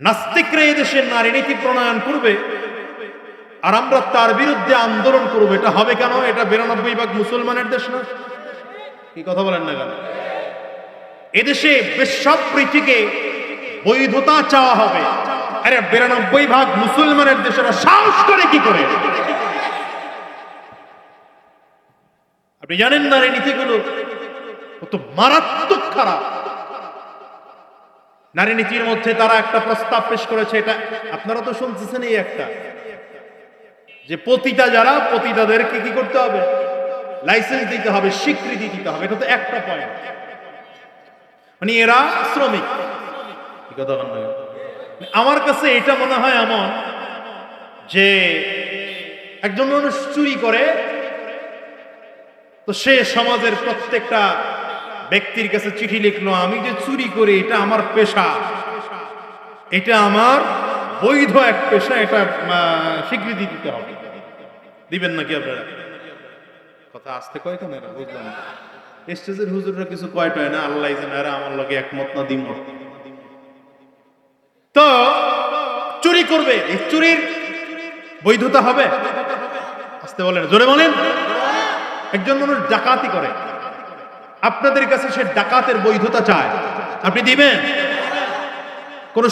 নাস্তিকরা এই দেশের নারী নীতি প্রণয়ন করবে আর আমরা তার বিরুদ্ধে আন্দোলন করবো, এটা হবে কেন? এটা 92% মুসলমানের দেশ না? কি কথা বলেন না কেন? এদেশে বেশ্যাবৃত্তিকে বৈধতা চাওয়া হবে, আরে 92% মুসলমানের দেশেরা সাহস করে কি করে? আপনি জানেন নারী নীতিগুলো কত মারাত্মক খারাপ। নারী নীতির মধ্যে তারা একটা প্রস্তাব পেশ করেছে, এটা আপনারা তো শুনতেছেন, এই একটা যে পতিতা যারা, পতিতাদেরকে কি করতে হবে? লাইসেন্স দিতে হবে, স্বীকৃতি দিতে হবে। এটা তো একটা পয়েন্ট, মানে এরা শ্রমিক। কি কথা বলেন? আমার কাছে এটা মনে হয় এমন যে একজন মানুষ চুরি করে, তো সে সমাজের প্রত্যেকটা ব্যক্তির কাছে চিঠি লিখলো, আমি যে চুরি করি এটা আমার পেশা, এটা আমার বৈধ এক পেশা, এটা স্বীকৃতি দিতে হবে। দিবেন নাকি আপনারা? কথা আসতে কয় কেন এরা? বুঝলাম না। স্টেজের হুজুররা কিছু কয় টয় না, আল্লাহ জানে, এরা আমার লগে একমত না দ্বিমত। তো চুরি করবে, এই চুরির বৈধতা হবে? আসতে বলেন, জোরে বলেন। একজন মানুষ ডাকাতি করে, আপনাদের কাছে সে ডাকাতের বৈধতা চায়, আপনি দিবেন? কোন